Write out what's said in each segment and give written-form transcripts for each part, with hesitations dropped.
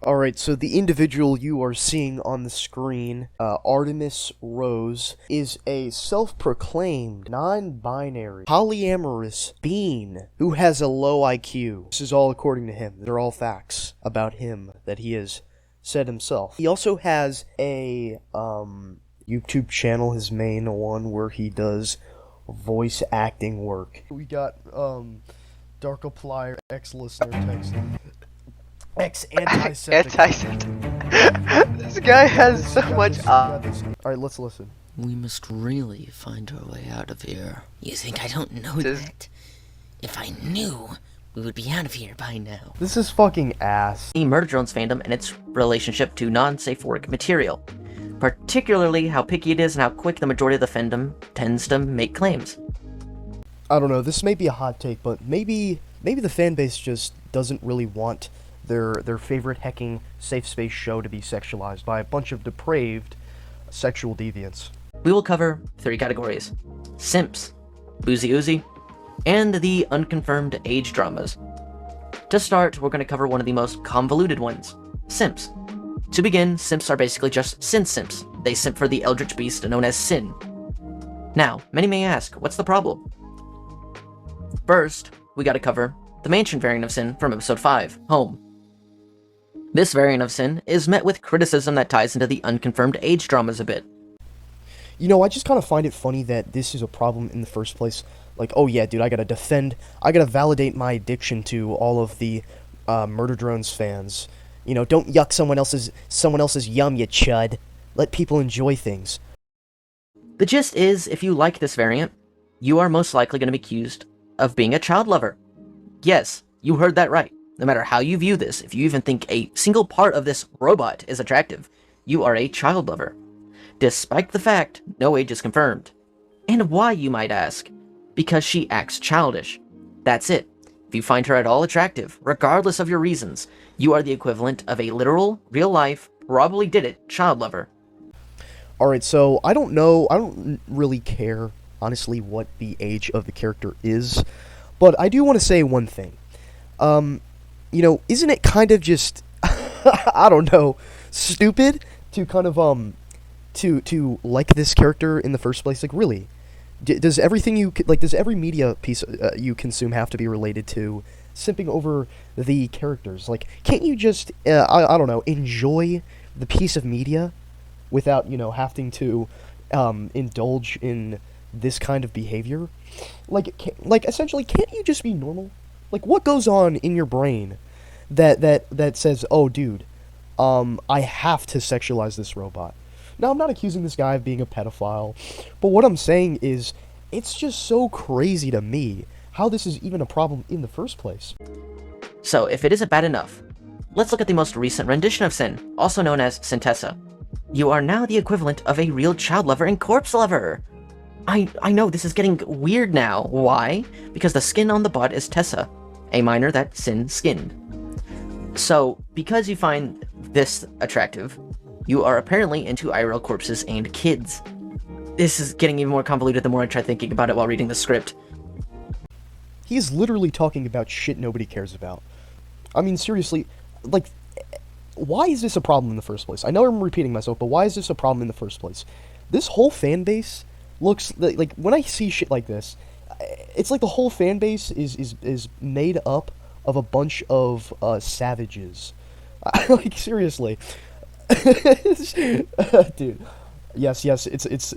Alright, so the individual you are seeing on the screen, Artemis Rose, is a self-proclaimed, non-binary, polyamorous being who has a low IQ. This is all according to him. They're all facts about him that he has said himself. He also has a, YouTube channel, his main one, where he does voice acting work. We got, Darkiplier, ex-listener texting. Ex-antiseptic. This guy has so much. Alright, let's listen. We must really find our way out of here. You think I don't know that? If I knew, we would be out of here by now. This is fucking ass. The Murder Drones fandom and its relationship to non-safe work material. Particularly how picky it is and how quick the majority of the fandom tends to make claims. I don't know, this may be a hot take, but maybe the fanbase just doesn't really want their favorite hecking safe space show to be sexualized by a bunch of depraved sexual deviants. We will cover 3 categories: simps, boozy oozy, and the unconfirmed age dramas. To start, we're going to cover one of the most convoluted ones: simps. To begin, simps are basically just sin simps. They simp for the eldritch beast known as sin. Now, many may ask, what's the problem? First, we gotta cover the mansion variant of sin from episode 5, Home. This variant of sin is met with criticism that ties into the unconfirmed age dramas a bit. You know, I just kind of find it funny that this is a problem in the first place. Like, oh yeah, dude, I gotta validate my addiction to all of the Murder Drones fans. You know, don't yuck someone else's yum, you chud. Let people enjoy things. The gist is, if you like this variant, you are most likely going to be accused of being a child lover. Yes, you heard that right. No matter how you view this, if you even think a single part of this robot is attractive, you are a child lover. Despite the fact no age is confirmed. And why, you might ask? Because she acts childish. That's it. If you find her at all attractive, regardless of your reasons, you are the equivalent of a literal, real-life, probably did it child lover. Alright, so I don't really care, honestly, what the age of the character is, but I do want to say one thing. You know, isn't it kind of just, I don't know, stupid to kind of, to like this character in the first place? Like, really? Does everything does every media piece you consume have to be related to simping over the characters? Like, can't you just, I don't know, enjoy the piece of media without, you know, having to, indulge in this kind of behavior? Like, essentially, can't you just be normal? Like, what goes on in your brain that says, oh, dude, I have to sexualize this robot? Now, I'm not accusing this guy of being a pedophile, but what I'm saying is, it's just so crazy to me how this is even a problem in the first place. So, if it isn't bad enough, let's look at the most recent rendition of Sin, also known as Sintessa. You are now the equivalent of a real child lover and corpse lover. I know this is getting weird now. Why? Because the skin on the bot is Tessa, a minor that Sin skinned. So, because you find this attractive, you are apparently into IRL corpses and kids. This is getting even more convoluted the more I try thinking about it while reading the script. He is literally talking about shit nobody cares about. I mean, seriously, like, why is this a problem in the first place? I know I'm repeating myself, but why is this a problem in the first place? This whole fan base looks like when I see shit like this, it's like the whole fan base is made up of a bunch of savages. Like, seriously. Dude. Yes, this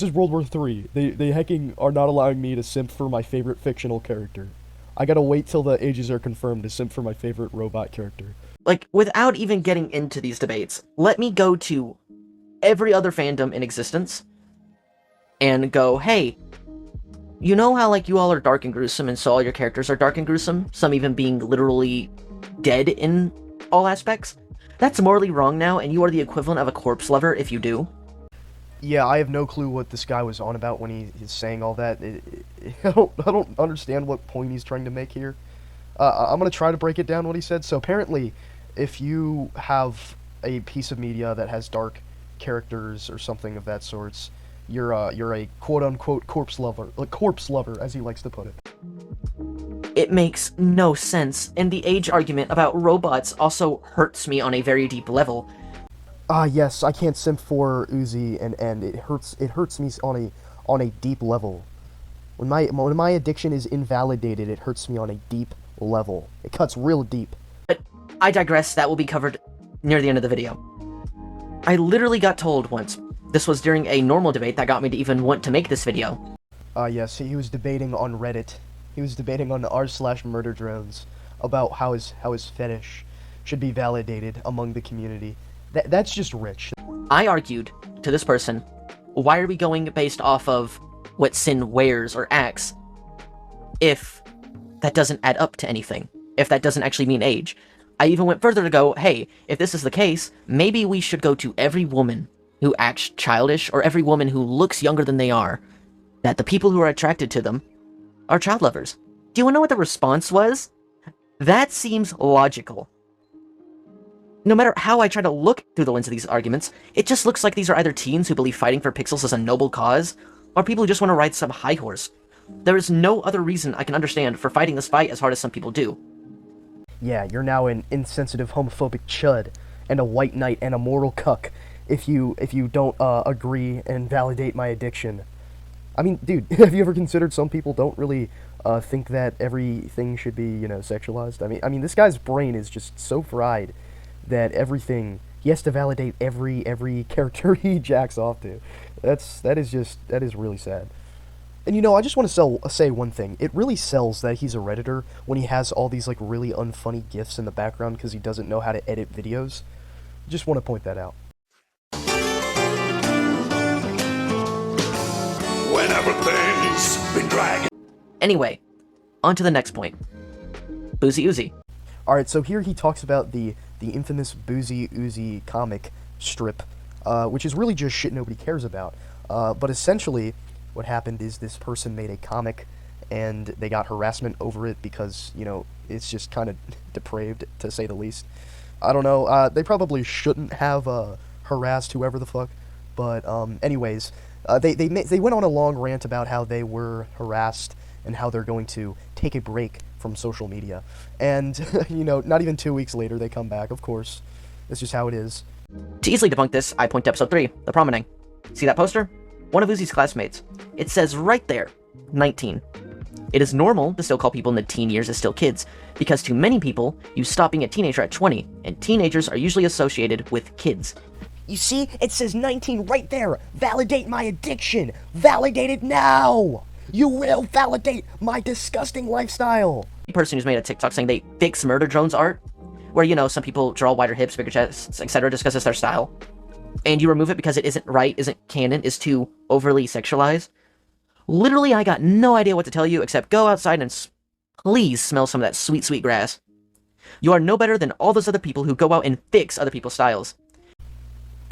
is World War III. They hecking are not allowing me to simp for my favorite fictional character. I gotta wait till the ages are confirmed to simp for my favorite robot character. Like, without even getting into these debates, let me go to every other fandom in existence and go, hey, you know how, like, you all are dark and gruesome, and so all your characters are dark and gruesome? Some even being literally dead in all aspects? That's morally wrong now, and you are the equivalent of a corpse lover if you do. Yeah, I have no clue what this guy was on about when he's saying all that. I don't understand what point he's trying to make here. I'm gonna try to break it down what he said. So apparently, if you have a piece of media that has dark characters or something of that sorts, you're a quote unquote corpse lover, as he likes to put it. It It makes no sense, and the age argument about robots also hurts me on a very deep level. Yes, I can't simp for Uzi, and it hurts me on a deep level. When my addiction is invalidated, it hurts me on a deep level. It cuts real deep. But I digress, that will be covered near the end of the video. I literally got told once, this was during a normal debate that got me to even want to make this video. Yes, he was debating on Reddit. He was debating on r/murder drones about how his fetish should be validated among the community. That's just rich. I argued to this person, why are we going based off of what Sin wears or acts if that doesn't add up to anything? If that doesn't actually mean age? I even went further to go, hey, if this is the case, maybe we should go to every woman who acts childish or every woman who looks younger than they are, that the people who are attracted to them are child lovers. Do you want to know what the response was? That seems logical. No matter how I try to look through the lens of these arguments, it just looks like these are either teens who believe fighting for pixels is a noble cause, or people who just want to ride some high horse. There is no other reason I can understand for fighting this fight as hard as some people do. Yeah, you're now an insensitive homophobic chud, and a white knight and a moral cuck if you don't agree and validate my addiction. I mean, dude, have you ever considered some people don't really think that everything should be, sexualized? I mean, this guy's brain is just so fried that he has to validate every character he jacks off to. That is really sad. And I just want to say one thing. It really sells that he's a Redditor when he has all these really unfunny GIFs in the background because he doesn't know how to edit videos. Just want to point that out. When everything's been dragging. Anyway, on to the next point. Boozy Uzi. Alright, so here he talks about the infamous Boozy Uzi comic strip, which is really just shit nobody cares about. But essentially, what happened is this person made a comic, and they got harassment over it because, it's just kind of depraved, to say the least. I don't know, they probably shouldn't have harassed whoever the fuck, but anyways, they went on a long rant about how they were harassed and how they're going to take a break from social media. And, not even 2 weeks later, they come back, of course. That's just how it is. To easily debunk this, I point to episode 3, the promenade. See that poster? One of Uzi's classmates. It says right there, 19. It is normal to still call people in the teen years as still kids, because to many people, you stop being a teenager at 20, and teenagers are usually associated with kids. You see? It says 19 right there! Validate my addiction! Validate it now! You will validate my disgusting lifestyle! A person who's made a TikTok saying they fix murder drones art, where, some people draw wider hips, bigger chests, etc. just because it's their style, and you remove it because it isn't right, isn't canon, is too overly sexualized. Literally, I got no idea what to tell you except go outside and please smell some of that sweet, sweet grass. You are no better than all those other people who go out and fix other people's styles.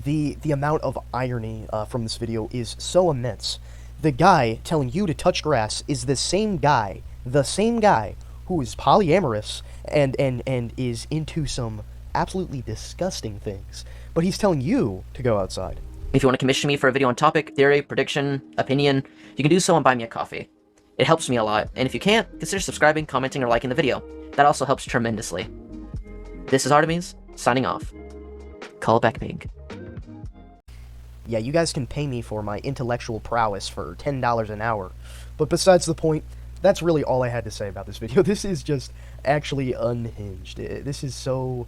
The amount of irony from this video is so immense. The guy telling you to touch grass is the same guy who is polyamorous and is into some absolutely disgusting things. But he's telling you to go outside. If you want to commission me for a video on topic, theory, prediction, opinion, you can do so on Buy Me a Coffee. It helps me a lot, and if you can't, consider subscribing, commenting, or liking the video. That also helps tremendously. This is Artemis, signing off. Call back pig. Yeah, you guys can pay me for my intellectual prowess for $10 an hour. But besides the point, that's really all I had to say about this video. This is just actually unhinged. This is so...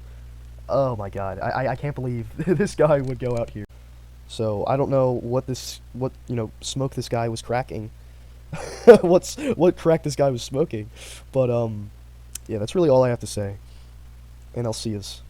Oh my god, I can't believe this guy would go out here. So, I don't know what smoke this guy was cracking. What crack this guy was smoking. But, yeah, that's really all I have to say. And I'll see yous.